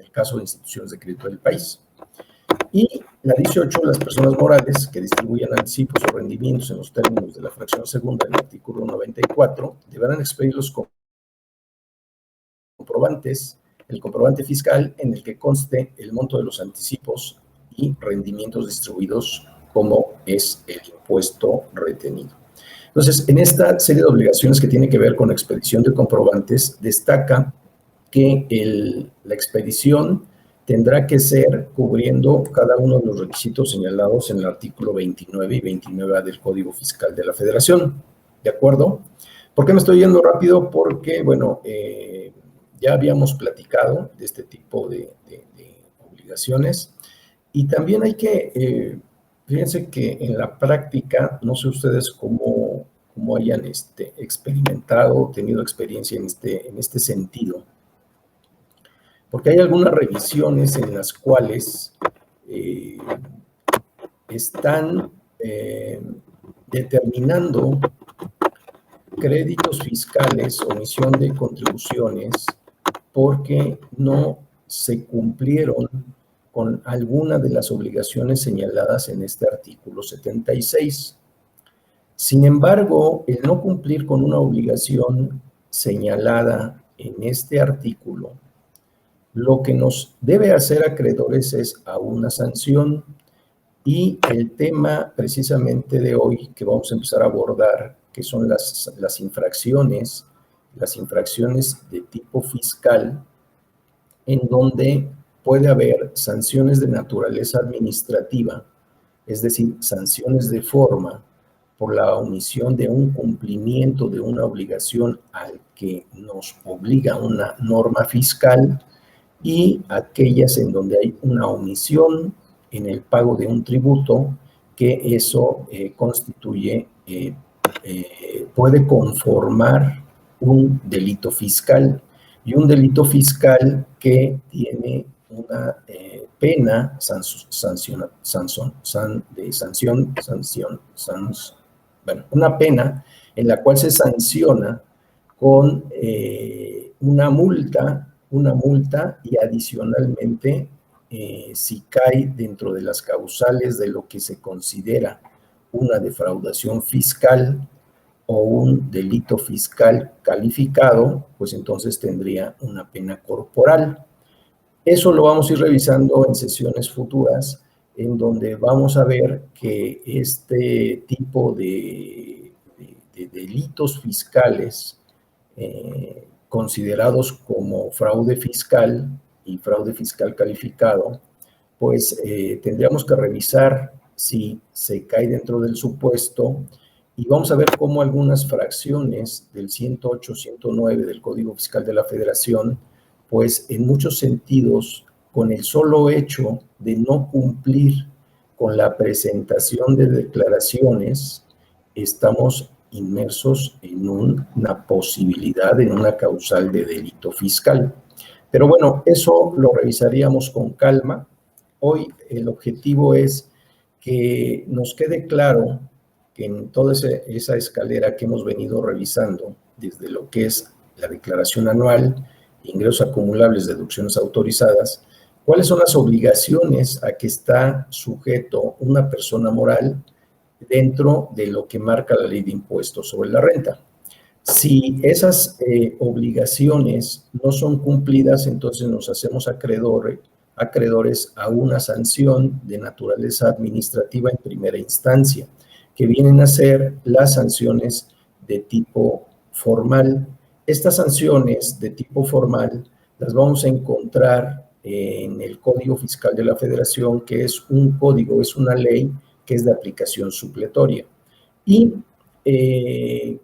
el caso de instituciones de crédito del país. Y la 18, las personas morales que distribuyan anticipos o rendimientos en los términos de la fracción segunda del artículo 94 deberán expedir los comprobantes, el comprobante fiscal en el que conste el monto de los anticipos y rendimientos distribuidos como es el impuesto retenido. Entonces, en esta serie de obligaciones que tiene que ver con expedición de comprobantes, destaca que la expedición tendrá que ser cubriendo cada uno de los requisitos señalados en el artículo 29 y 29A del Código Fiscal de la Federación. ¿De acuerdo? ¿Por qué me estoy yendo rápido? Porque, bueno, ya habíamos platicado de este tipo de obligaciones y también hay que, fíjense que en la práctica, no sé ustedes cómo hayan experimentado, tenido experiencia en este sentido, porque hay algunas revisiones en las cuales están determinando créditos fiscales, omisión de contribuciones, porque no se cumplieron con alguna de las obligaciones señaladas en este artículo 76. Sin embargo, el no cumplir con una obligación señalada en este artículo, lo que nos debe hacer acreedores es a una sanción, y el tema precisamente de hoy que vamos a empezar a abordar, que son las infracciones de tipo fiscal, en donde puede haber sanciones de naturaleza administrativa, es decir, sanciones de forma por la omisión de un cumplimiento de una obligación al que nos obliga una norma fiscal, y aquellas en donde hay una omisión en el pago de un tributo, que eso puede conformar un delito fiscal, y un delito fiscal que tiene una pena una pena en la cual se sanciona con una multa y adicionalmente, si cae dentro de las causales de lo que se considera una defraudación fiscal o un delito fiscal calificado, pues entonces tendría una pena corporal. Eso lo vamos a ir revisando en sesiones futuras, en donde vamos a ver que este tipo de delitos fiscales considerados como fraude fiscal y fraude fiscal calificado, pues tendríamos que revisar si se cae dentro del supuesto, y vamos a ver cómo algunas fracciones del 108, 109 del Código Fiscal de la Federación, pues en muchos sentidos, con el solo hecho de no cumplir con la presentación de declaraciones, estamos inmersos en una posibilidad, en una causal de delito fiscal. Pero bueno, eso lo revisaríamos con calma. Hoy el objetivo es que nos quede claro que en toda esa escalera que hemos venido revisando, desde lo que es la declaración anual, ingresos acumulables, deducciones autorizadas, cuáles son las obligaciones a que está sujeto una persona moral dentro de lo que marca la ley de impuestos sobre la renta. Si esas obligaciones no son cumplidas, entonces nos hacemos acreedores a una sanción de naturaleza administrativa en primera instancia, que vienen a ser las sanciones de tipo formal. Estas sanciones de tipo formal las vamos a encontrar en el Código Fiscal de la Federación, que es un código, es una ley que es de aplicación supletoria. Y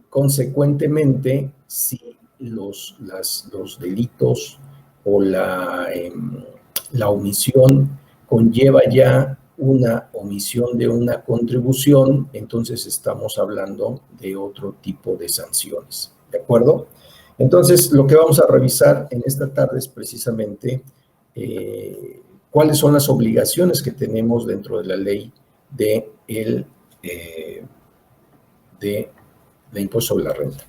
consecuentemente, si los delitos o la omisión conlleva ya una omisión de una contribución, entonces estamos hablando de otro tipo de sanciones, ¿de acuerdo? Entonces, lo que vamos a revisar en esta tarde es precisamente cuáles son las obligaciones que tenemos dentro de la ley de impuesto sobre la renta.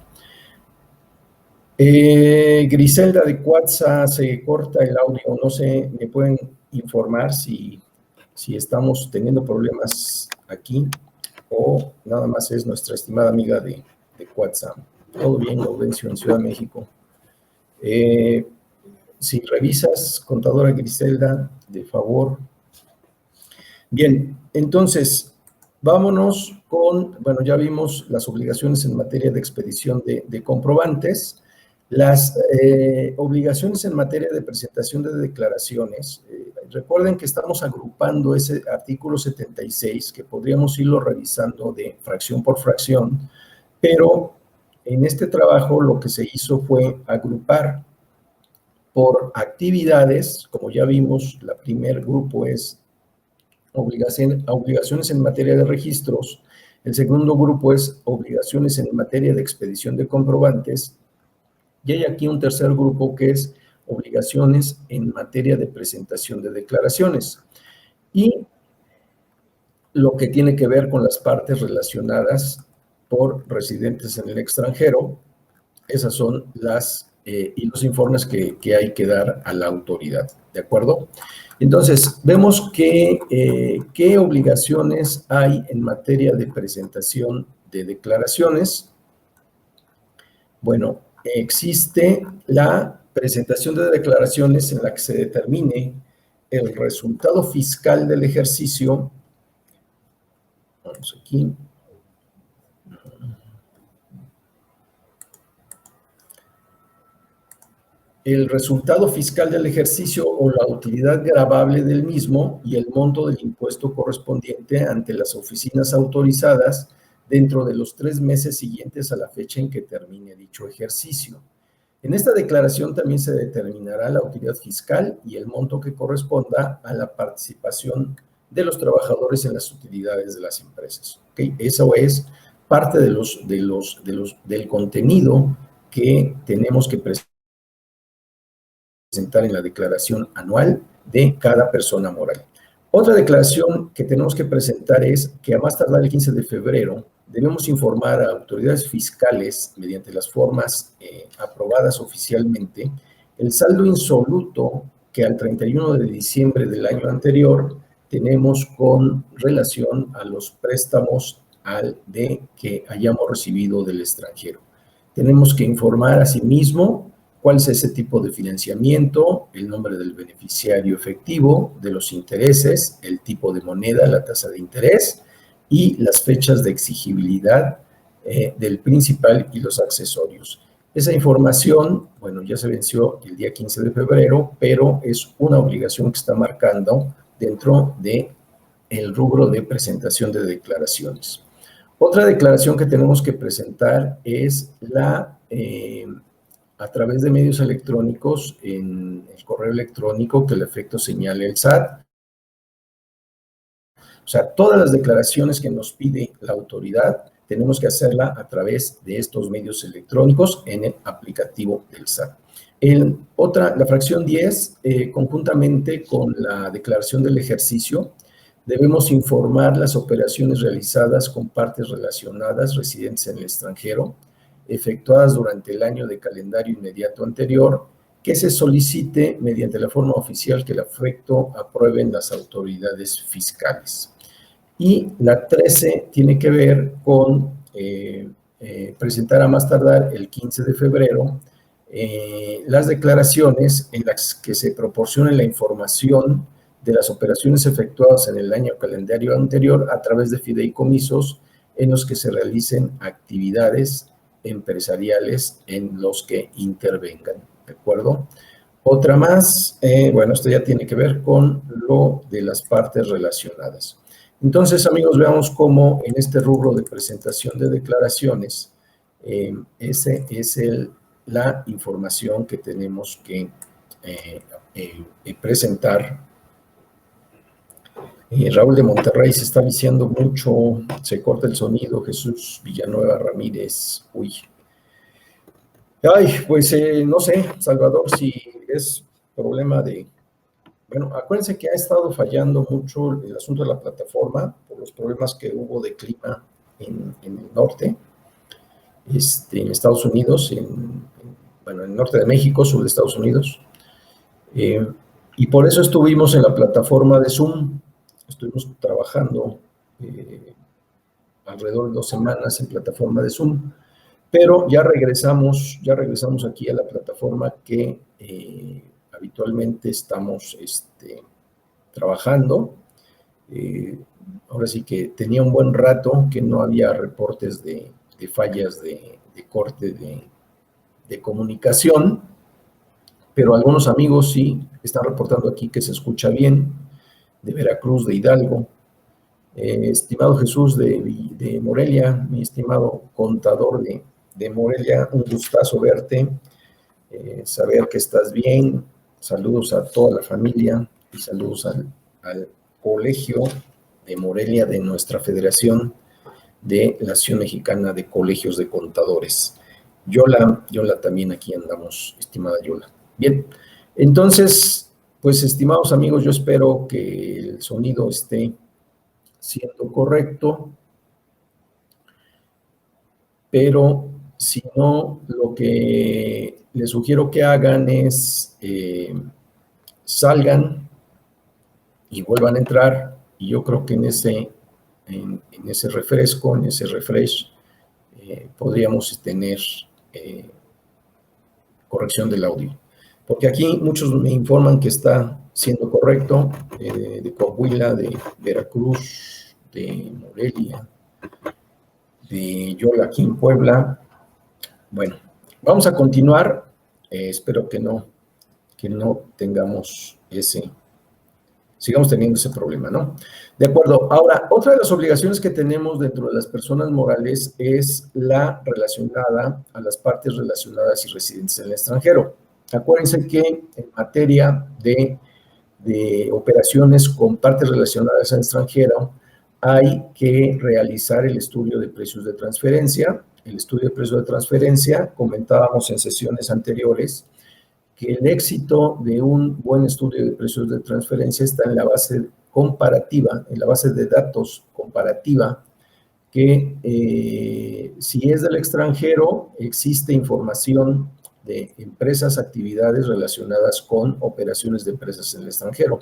Griselda de Cuatza, se corta el audio, no sé, ¿me pueden informar si estamos teniendo problemas aquí o nada más es nuestra estimada amiga de Cuatza? Todo bien, Gaudencio, en Ciudad de México. Si revisas, contadora Griselda, de favor. Bien, entonces, vámonos con, bueno, ya vimos las obligaciones en materia de expedición de comprobantes. Las obligaciones en materia de presentación de declaraciones, recuerden que estamos agrupando ese artículo 76, que podríamos irlo revisando de fracción por fracción, pero en este trabajo lo que se hizo fue agrupar por actividades, como ya vimos, el primer grupo es obligaciones en materia de registros, el segundo grupo es obligaciones en materia de expedición de comprobantes, y hay aquí un tercer grupo que es obligaciones en materia de presentación de declaraciones. Y lo que tiene que ver con las partes relacionadas por residentes en el extranjero, esas son y los informes que hay que dar a la autoridad, ¿de acuerdo? Entonces, vemos qué obligaciones hay en materia de presentación de declaraciones. Bueno, existe la presentación de declaraciones en la que se determine el resultado fiscal del ejercicio. Vamos aquí. El resultado fiscal del ejercicio o la utilidad gravable del mismo y el monto del impuesto correspondiente ante las oficinas autorizadas dentro de los 3 meses siguientes a la fecha en que termine dicho ejercicio. En esta declaración también se determinará la utilidad fiscal y el monto que corresponda a la participación de los trabajadores en las utilidades de las empresas. ¿Okay? Eso es parte del contenido que tenemos que presentar en la declaración anual de cada persona moral. Otra declaración que tenemos que presentar es que a más tardar el 15 de febrero debemos informar a autoridades fiscales mediante las formas aprobadas oficialmente el saldo insoluto que al 31 de diciembre del año anterior tenemos con relación a los préstamos que hayamos recibido del extranjero. Tenemos que informar asimismo cuál es ese tipo de financiamiento, el nombre del beneficiario efectivo, de los intereses, el tipo de moneda, la tasa de interés y las fechas de exigibilidad del principal y los accesorios. Esa información, bueno, ya se venció el día 15 de febrero, pero es una obligación que está marcando dentro del rubro de presentación de declaraciones. Otra declaración que tenemos que presentar es a través de medios electrónicos, en el correo electrónico que el efecto señale el SAT. O sea, todas las declaraciones que nos pide la autoridad tenemos que hacerla a través de estos medios electrónicos en el aplicativo del SAT. La fracción 10, conjuntamente con la declaración del ejercicio, debemos informar las operaciones realizadas con partes relacionadas residentes en el extranjero, efectuadas durante el año de calendario inmediato anterior, que se solicite mediante la forma oficial que el afecto aprueben las autoridades fiscales. Y la 13 tiene que ver con presentar a más tardar el 15 de febrero las declaraciones en las que se proporcione la información de las operaciones efectuadas en el año calendario anterior a través de fideicomisos en los que se realicen actividades empresariales en los que intervengan, ¿de acuerdo? Otra más, bueno, esto ya tiene que ver con lo de las partes relacionadas. Entonces, amigos, veamos cómo en este rubro de presentación de declaraciones, ese es la información que tenemos que presentar. Raúl de Monterrey se está viciando mucho, se corta el sonido. Jesús Villanueva Ramírez, uy. Ay, pues no sé, Salvador, si es problema de... Bueno, acuérdense que ha estado fallando mucho el asunto de la plataforma por los problemas que hubo de clima en el norte, en Estados Unidos, bueno, en el norte de México, sur de Estados Unidos. Y por eso estuvimos en la plataforma de Zoom. Estuvimos trabajando alrededor de 2 semanas en plataforma de Zoom, pero ya regresamos aquí a la plataforma que habitualmente estamos trabajando. Ahora sí que tenía un buen rato que no había reportes de fallas de corte de comunicación, pero algunos amigos sí están reportando aquí que se escucha bien, de Veracruz, de Hidalgo. Estimado Jesús de Morelia, mi estimado contador de Morelia, un gustazo verte, saber que estás bien. Saludos a toda la familia y saludos al colegio de Morelia de nuestra Federación de la Asociación Mexicana de Colegios de Contadores. Yola también aquí andamos, estimada Yola. Bien, entonces, pues estimados amigos, yo espero que el sonido esté siendo correcto, pero si no, lo que les sugiero que hagan es salgan y vuelvan a entrar, y yo creo que en ese refresh, podríamos tener corrección del audio. Porque aquí muchos me informan que está siendo correcto, de Coahuila, de Veracruz, de Morelia, de Yola aquí en Puebla. Bueno, vamos a continuar. Espero que no tengamos sigamos teniendo ese problema, ¿no? De acuerdo. Ahora, otra de las obligaciones que tenemos dentro de las personas morales es la relacionada a las partes relacionadas y residentes en el extranjero. Acuérdense que en materia de operaciones con partes relacionadas al extranjero, hay que realizar el estudio de precios de transferencia. El estudio de precios de transferencia, comentábamos en sesiones anteriores, que el éxito de un buen estudio de precios de transferencia está en la base comparativa, en la base de datos comparativa, que si es del extranjero, existe información de empresas, actividades relacionadas con operaciones de empresas en el extranjero.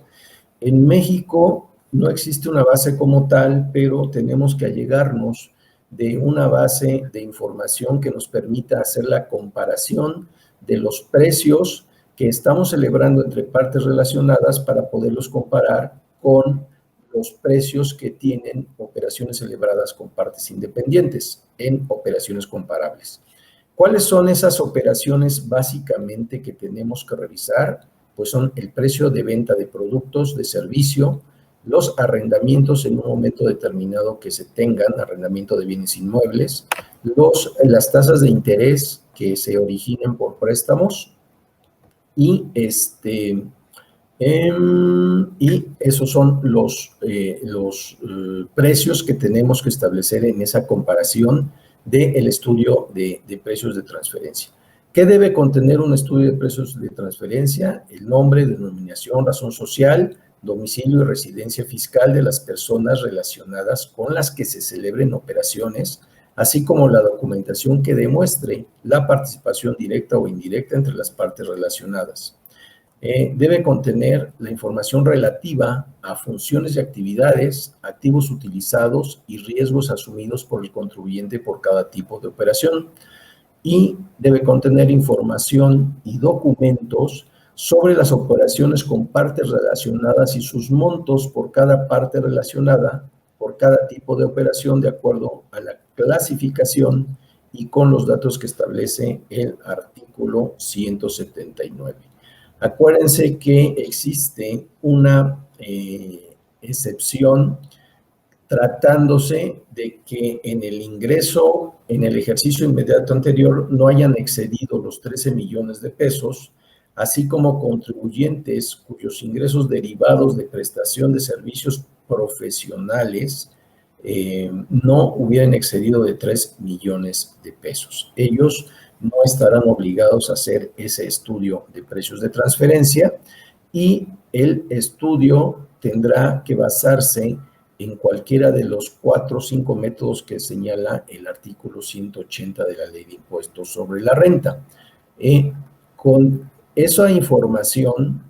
En México no existe una base como tal, pero tenemos que allegarnos de una base de información que nos permita hacer la comparación de los precios que estamos celebrando entre partes relacionadas para poderlos comparar con los precios que tienen operaciones celebradas con partes independientes en operaciones comparables. ¿Cuáles son esas operaciones básicamente que tenemos que revisar? Pues son el precio de venta de productos, de servicio, los arrendamientos en un momento determinado que se tengan, arrendamiento de bienes inmuebles, las tasas de interés que se originen por préstamos y esos son los precios que tenemos que establecer en esa comparación del estudio de precios de transferencia. ¿Qué debe contener un estudio de precios de transferencia? El nombre, denominación, razón social, domicilio y residencia fiscal de las personas relacionadas con las que se celebren operaciones, así como la documentación que demuestre la participación directa o indirecta entre las partes relacionadas. Debe contener la información relativa a funciones y actividades, activos utilizados y riesgos asumidos por el contribuyente por cada tipo de operación. Y debe contener información y documentos sobre las operaciones con partes relacionadas y sus montos por cada parte relacionada, por cada tipo de operación, de acuerdo a la clasificación y con los datos que establece el artículo 179. Acuérdense que existe una excepción tratándose de que en el ingreso, en el ejercicio inmediato anterior, no hayan excedido los 13 millones de pesos, así como contribuyentes cuyos ingresos derivados de prestación de servicios profesionales no hubieran excedido de 3 millones de pesos. Ellos no estarán obligados a hacer ese estudio de precios de transferencia y el estudio tendrá que basarse en cualquiera de los 4 o 5 métodos que señala el artículo 180 de la Ley de Impuestos sobre la Renta. Con esa información,